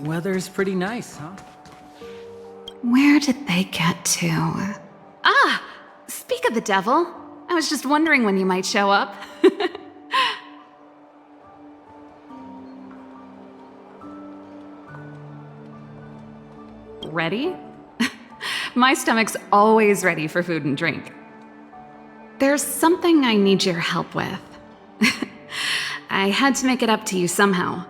Weather's pretty nice, huh? Where did they get to? Ah! Speak of the devil. I was just wondering when you might show up. Ready? My stomach's always ready for food and drink. There's something I need your help with. I had to make it up to you somehow.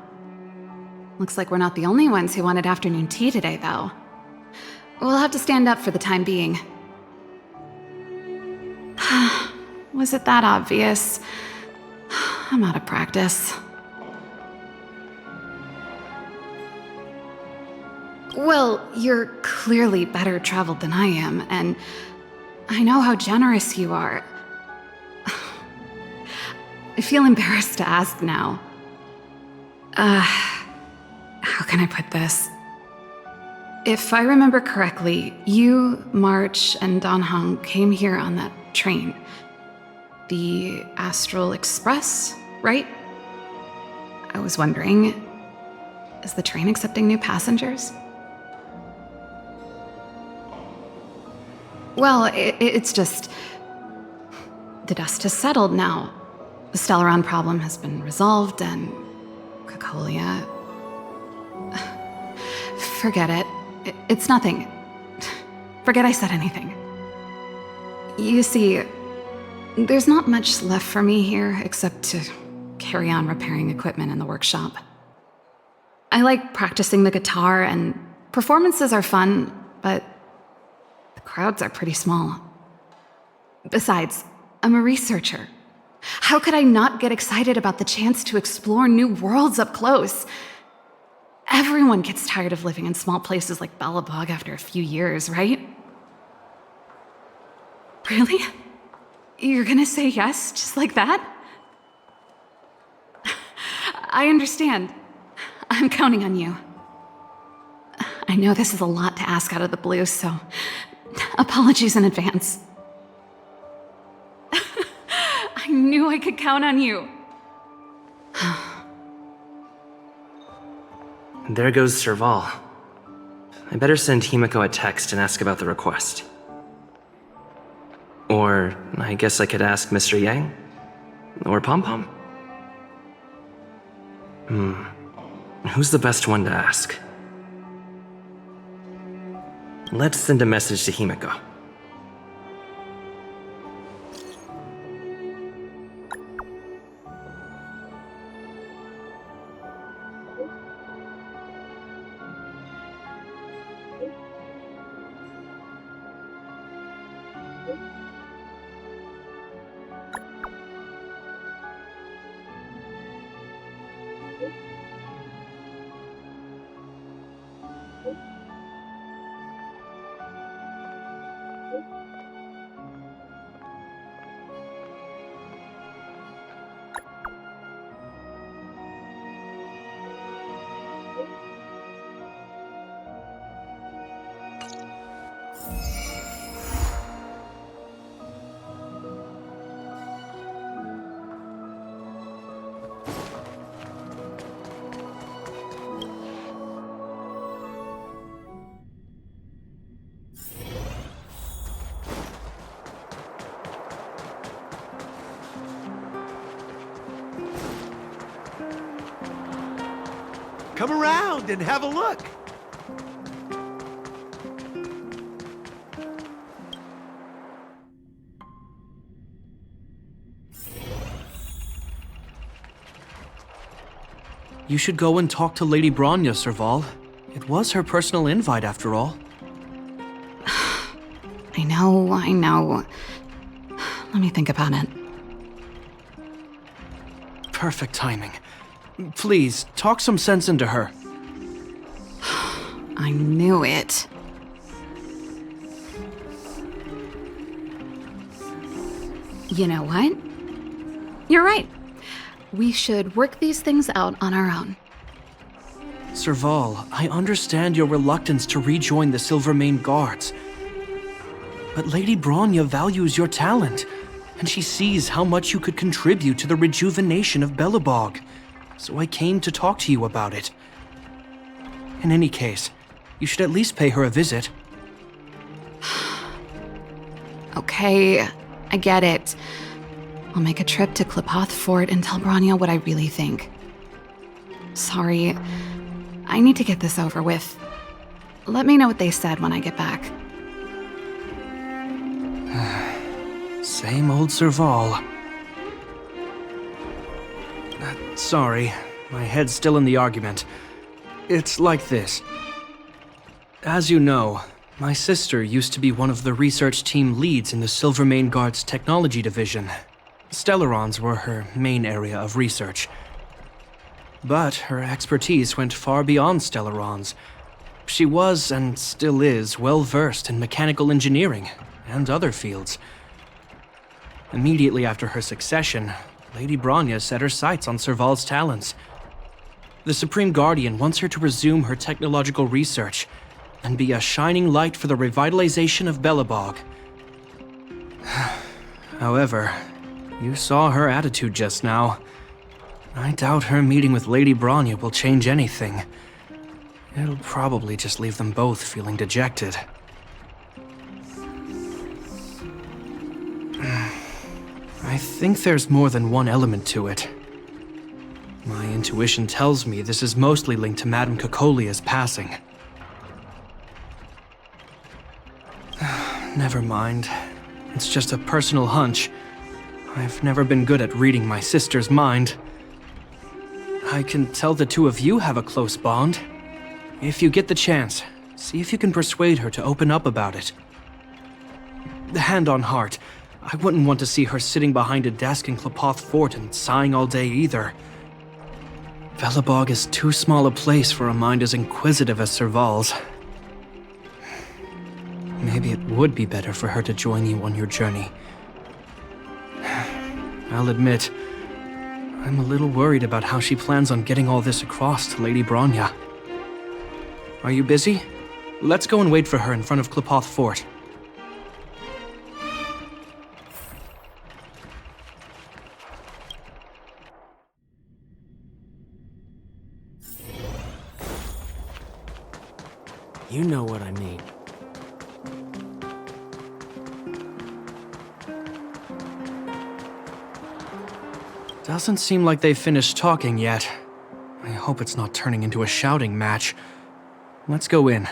Looks like we're not the only ones who wanted afternoon tea today, though. We'll have to stand up for the time being. Was it that obvious? I'm out of practice. Well, you're clearly better traveled than I am, and I know how generous you are. I feel embarrassed to ask now. How can I put this? If I remember correctly, you, March, and Don Hong came here on that train. The Astral Express, right? I was wondering, is the train accepting new passengers? Well, it's just... the dust has settled now. The Stellaron problem has been resolved, and... Cacolia... Forget it. It's nothing. Forget I said anything. You see, there's not much left for me here except to carry on repairing equipment in the workshop. I like practicing the guitar, and performances are fun, but the crowds are pretty small. Besides, I'm a researcher. How could I not get excited about the chance to explore new worlds up close? Everyone gets tired of living in small places like Belobog after a few years, right? Really? You're gonna say yes, just like that? I understand. I'm counting on you. I know this is a lot to ask out of the blue, so apologies in advance. I knew I could count on you. There goes Serval. I better send Himiko a text and ask about the request. Or I guess I could ask Mr. Yang? Or Pom Pom? Who's the best one to ask? Let's send a message to Himiko. Come around and have a look. You should go and talk to Lady Bronya, Serval. It was her personal invite, after all. I know. Let me think about it. Perfect timing. Please, talk some sense into her. I knew it. You know what? You're right. We should work these things out on our own. Serval, I understand your reluctance to rejoin the Silvermane Guards. But Lady Bronya values your talent, and she sees how much you could contribute to the rejuvenation of Belobog. So I came to talk to you about it. In any case, you should at least pay her a visit. Okay, I get it. I'll make a trip to Klipoth Fort and tell Bronya what I really think. Sorry, I need to get this over with. Let me know what they said when I get back. Same old Serval. Sorry, my head's still in the argument. It's like this. As you know, my sister used to be one of the research team leads in the Silvermane Guard's technology division. Stellarons were her main area of research. But her expertise went far beyond Stellarons. She was, and still is, well versed in mechanical engineering and other fields. Immediately after her succession, Lady Bronya set her sights on Serval's talents. The Supreme Guardian wants her to resume her technological research and be a shining light for the revitalization of Belobog. However, you saw her attitude just now. I doubt her meeting with Lady Bronya will change anything. It'll probably just leave them both feeling dejected. I think there's more than one element to it. My intuition tells me this is mostly linked to Madame Cocolia's passing. Never mind. It's just a personal hunch. I've never been good at reading my sister's mind. I can tell the two of you have a close bond. If you get the chance, see if you can persuade her to open up about it. Hand on heart, I wouldn't want to see her sitting behind a desk in Klipoth Fort and sighing all day either. Belobog is too small a place for a mind as inquisitive as Serval's. Maybe it would be better for her to join you on your journey. I'll admit, I'm a little worried about how she plans on getting all this across to Lady Bronya. Are you busy? Let's go and wait for her in front of Klipoth Fort. You know what I mean. Doesn't seem like they've finished talking yet. I hope it's not turning into a shouting match. Let's go in.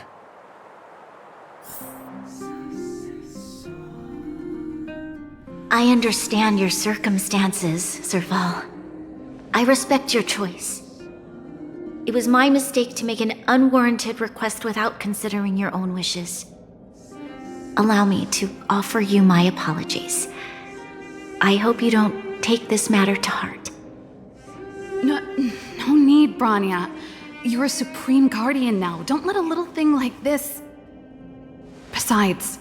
I understand your circumstances, Serval. I respect your choice. It was my mistake to make an unwarranted request without considering your own wishes. Allow me to offer you my apologies. I hope you don't take this matter to heart. No need, Bronya. You're a Supreme Guardian now. Don't let a little thing like this... Besides,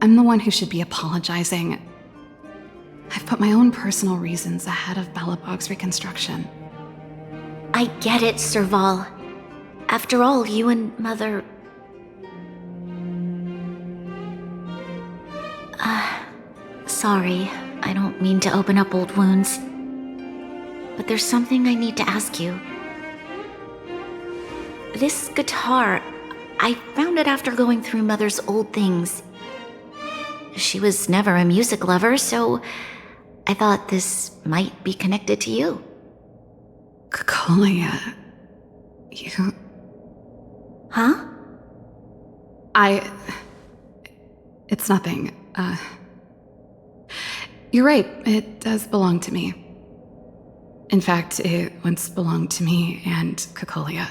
I'm the one who should be apologizing. I've put my own personal reasons ahead of Belobog's reconstruction. I get it, Serval. After all, you and Mother... Sorry, I don't mean to open up old wounds. But there's something I need to ask you. This guitar, I found it after going through Mother's old things. She was never a music lover, so I thought this might be connected to you. Cocolia... You... Huh? It's nothing. You're right, it does belong to me. In fact, it once belonged to me and Cocolia.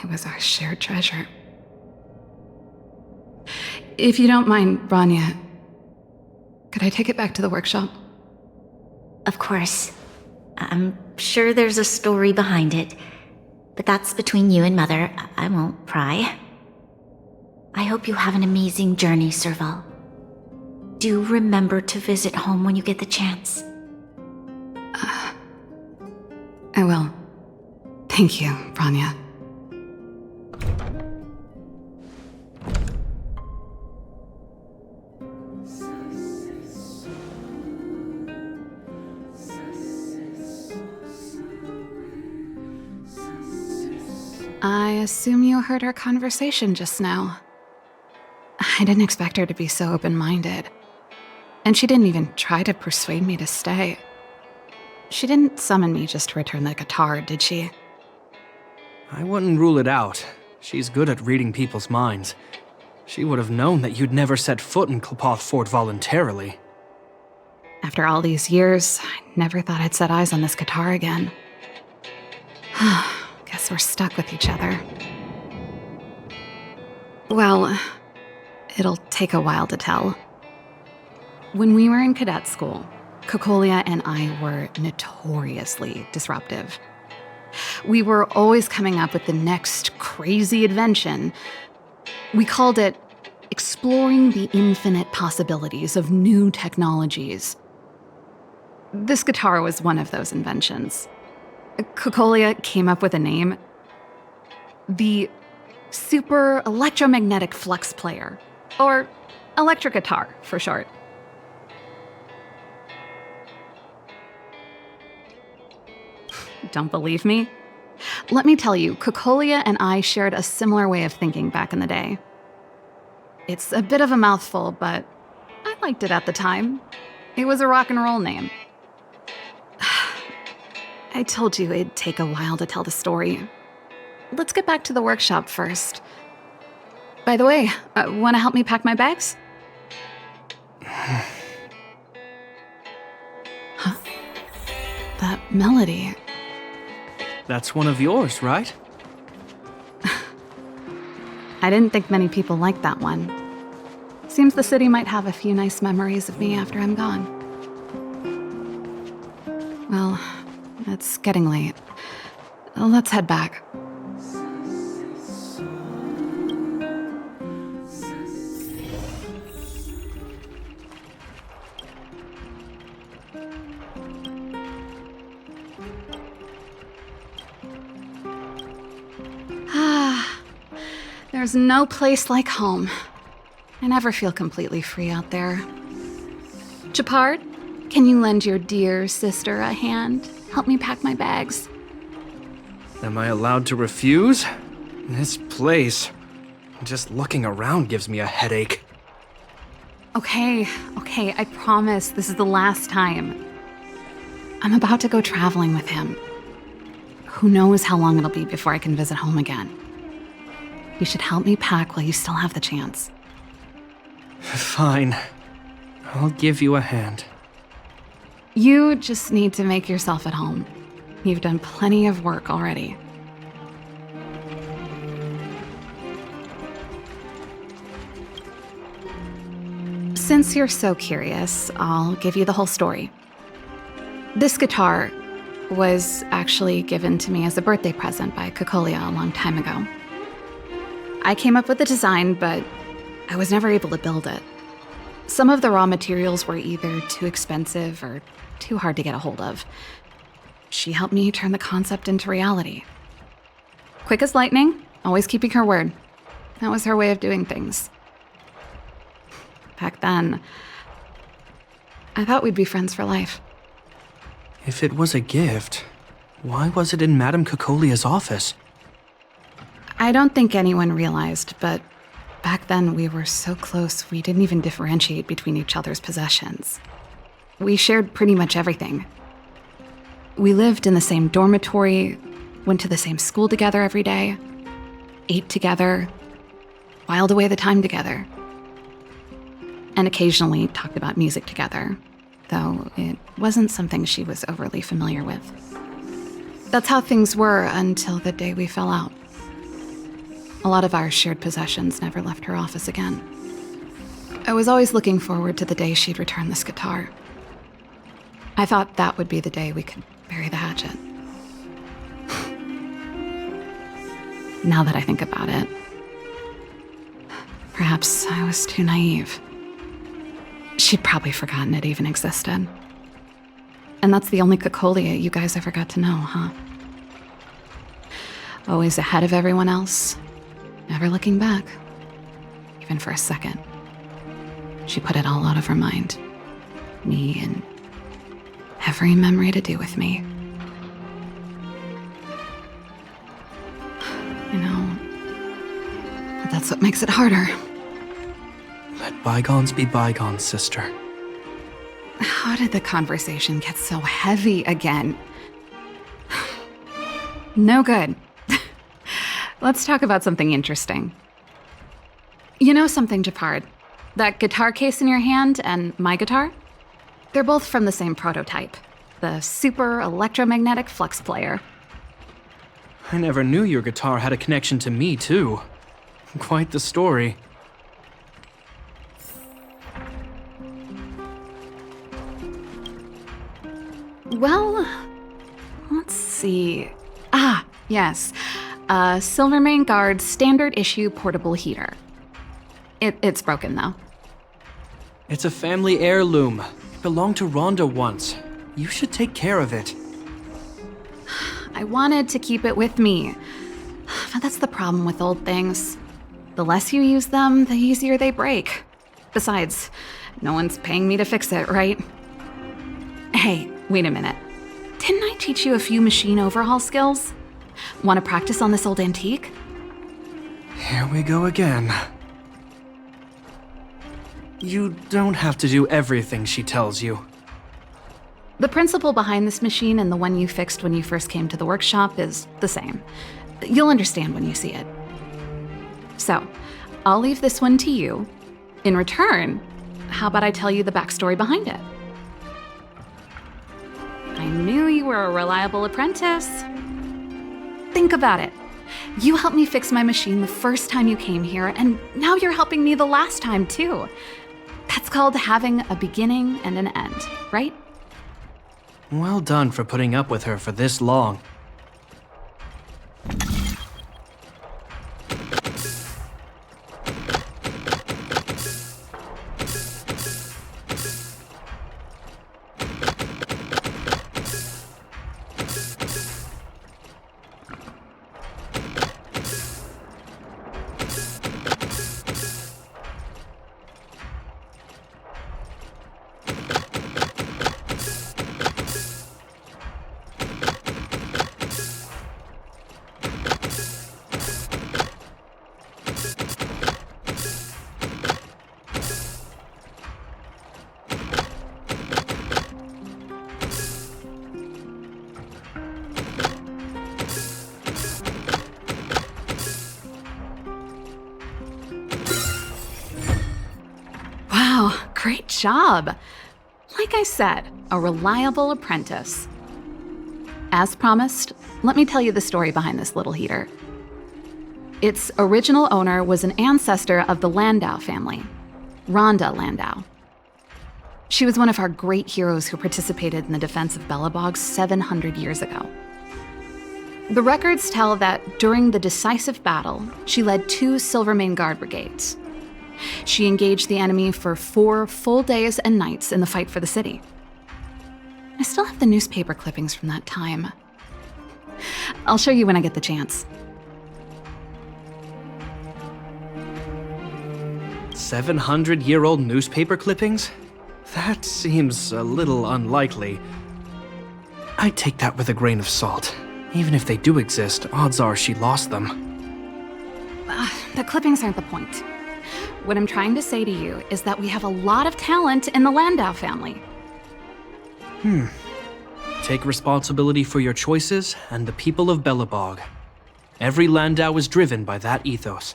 It was our shared treasure. If you don't mind, Bronya, could I take it back to the workshop? Of course. I'm sure there's a story behind it, but that's between you and Mother. I won't pry. I hope you have an amazing journey, Serval. Do remember to visit home when you get the chance. I will. Thank you, Bronya. I assume you heard our conversation just now. I didn't expect her to be so open-minded. And she didn't even try to persuade me to stay. She didn't summon me just to return the guitar, did she? I wouldn't rule it out. She's good at reading people's minds. She would have known that you'd never set foot in Clopoth Fort voluntarily. After all these years, I never thought I'd set eyes on this guitar again. Guess we're stuck with each other. Well, it'll take a while to tell. When we were in cadet school, Cocolia and I were notoriously disruptive. We were always coming up with the next crazy invention. We called it exploring the infinite possibilities of new technologies. This guitar was one of those inventions. Cocolia came up with a name. The Super Electromagnetic Flux Player, or electric guitar for short. Don't believe me? Let me tell you, Cocolia and I shared a similar way of thinking back in the day. It's a bit of a mouthful, but I liked it at the time. It was a rock and roll name. I told you it'd take a while to tell the story. Let's get back to the workshop first. By the way, want to help me pack my bags? Huh? That melody. That's one of yours, right? I didn't think many people liked that one. Seems the city might have a few nice memories of me after I'm gone. Well, it's getting late. Let's head back. There's no place like home. I never feel completely free out there. Gepard, can you lend your dear sister a hand? Help me pack my bags. Am I allowed to refuse? This place, just looking around gives me a headache. Okay, I promise this is the last time. I'm about to go traveling with him. Who knows how long it'll be before I can visit home again. You should help me pack while you still have the chance. Fine. I'll give you a hand. You just need to make yourself at home. You've done plenty of work already. Since you're so curious, I'll give you the whole story. This guitar was actually given to me as a birthday present by Cocolia a long time ago. I came up with the design, but I was never able to build it. Some of the raw materials were either too expensive or too hard to get a hold of. She helped me turn the concept into reality. Quick as lightning, always keeping her word. That was her way of doing things. Back then, I thought we'd be friends for life. If it was a gift, why was it in Madame Cocolia's office? I don't think anyone realized, but back then we were so close we didn't even differentiate between each other's possessions. We shared pretty much everything. We lived in the same dormitory, went to the same school together every day, ate together, whiled away the time together, and occasionally talked about music together, though it wasn't something she was overly familiar with. That's how things were until the day we fell out. A lot of our shared possessions never left her office again. I was always looking forward to the day she'd return this guitar. I thought that would be the day we could bury the hatchet. Now that I think about it, perhaps I was too naive. She'd probably forgotten it even existed. And that's the only Cocolia you guys ever got to know, huh? Always ahead of everyone else, never looking back, even for a second. She put it all out of her mind. Me and every memory to do with me. you know. But that's what makes it harder. Let bygones be bygones, sister. How did the conversation get so heavy again? No good. Let's talk about something interesting. You know something, Gepard? That guitar case in your hand and my guitar? They're both from the same prototype. The super electromagnetic flux player. I never knew your guitar had a connection to me, too. Quite the story. Well, let's see. Ah, yes. Silvermane Guard standard issue portable heater. It's broken, though. It's a family heirloom. It belonged to Rhonda once. You should take care of it. I wanted to keep it with me. But that's the problem with old things. The less you use them, the easier they break. Besides, no one's paying me to fix it, right? Hey, wait a minute. Didn't I teach you a few machine overhaul skills? Want to practice on this old antique? Here we go again. You don't have to do everything she tells you. The principle behind this machine and the one you fixed when you first came to the workshop is the same. You'll understand when you see it. So, I'll leave this one to you. In return, how about I tell you the backstory behind it? I knew you were a reliable apprentice. Think about it. You helped me fix my machine the first time you came here, and now you're helping me the last time, too. That's called having a beginning and an end, right? Well done for putting up with her for this long. Great job. Like I said, a reliable apprentice. As promised, let me tell you the story behind this little heater. Its original owner was an ancestor of the Landau family, Rhonda Landau. She was one of our great heroes who participated in the defense of Belobog 700 years ago. The records tell that during the decisive battle, she led 2 Silvermane Guard brigades. She engaged the enemy for 4 full days and nights in the fight for the city. I still have the newspaper clippings from that time. I'll show you when I get the chance. 700-year-old newspaper clippings? That seems a little unlikely. I'd take that with a grain of salt. Even if they do exist, odds are she lost them. The clippings aren't the point. What I'm trying to say to you is that we have a lot of talent in the Landau family. Take responsibility for your choices and the people of Belobog. Every Landau is driven by that ethos.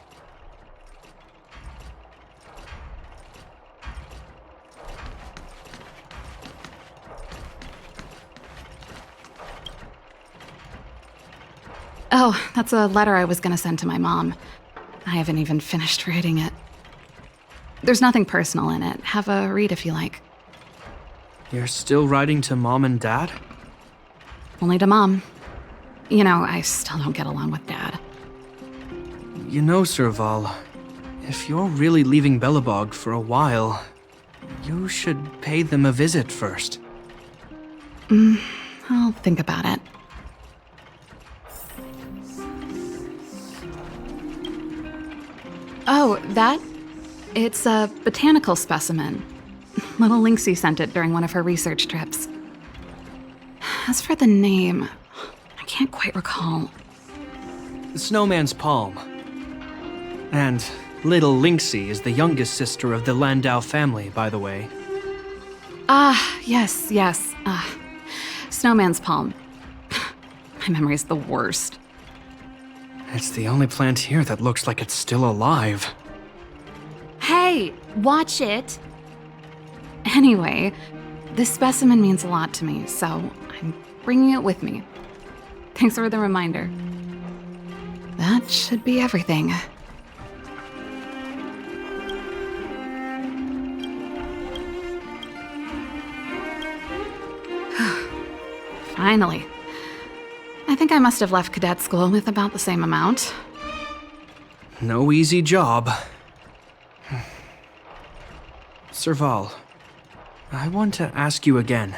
Oh, that's a letter I was gonna send to my mom. I haven't even finished writing it. There's nothing personal in it. Have a read if you like. You're still writing to Mom and Dad? Only to Mom. You know, I still don't get along with Dad. You know, Serval, if you're really leaving Belobog for a while, you should pay them a visit first. I'll think about it. Oh, that? It's a botanical specimen. Little Lynxie sent it during one of her research trips. As for the name, I can't quite recall. Snowman's palm. And little Lynxie is the youngest sister of the Landau family, by the way. Yes. Snowman's palm. My memory's the worst. It's the only plant here that looks like it's still alive. Hey, watch it! Anyway, this specimen means a lot to me, so I'm bringing it with me. Thanks for the reminder. That should be everything. Finally. I think I must have left cadet school with about the same amount. No easy job. Serval, I want to ask you again.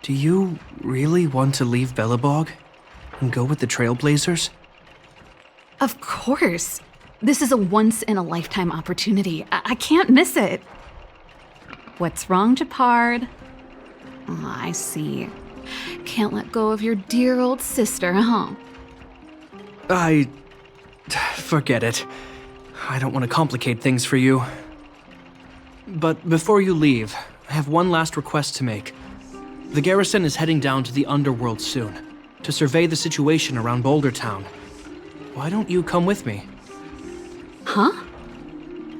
Do you really want to leave Belobog and go with the Trailblazers? Of course. This is a once-in-a-lifetime opportunity. I can't miss it. What's wrong, Gepard? Oh, I see. Can't let go of your dear old sister, huh? Forget it. I don't want to complicate things for you. But before you leave, I have one last request to make. The garrison is heading down to the underworld soon, to survey the situation around Boulder Town. Why don't you come with me? Huh?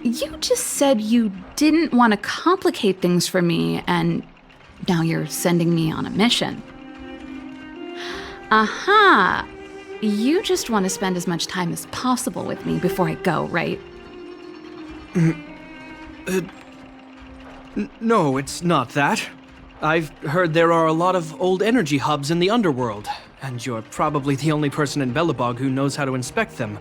You just said you didn't want to complicate things for me, and now you're sending me on a mission. Aha! You just want to spend as much time as possible with me before I go, right? No, it's not that. I've heard there are a lot of old energy hubs in the underworld, and you're probably the only person in Belobog who knows how to inspect them.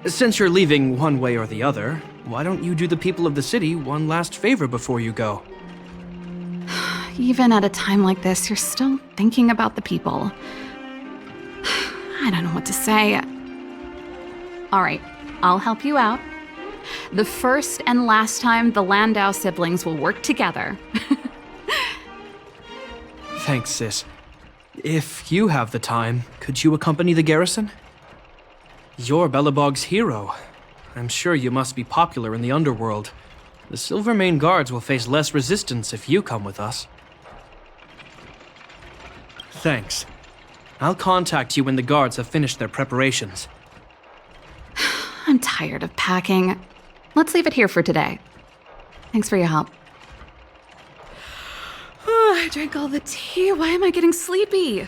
Since you're leaving one way or the other, why don't you do the people of the city one last favor before you go? Even at a time like this, you're still thinking about the people. I don't know what to say. All right, I'll help you out. The first and last time the Landau siblings will work together. Thanks, sis. If you have the time, could you accompany the garrison? You're Belobog's hero. I'm sure you must be popular in the underworld. The Silvermane Guards will face less resistance if you come with us. Thanks. I'll contact you when the guards have finished their preparations. I'm tired of packing. Let's leave it here for today. Thanks for your help. I drank all the tea. Why am I getting sleepy?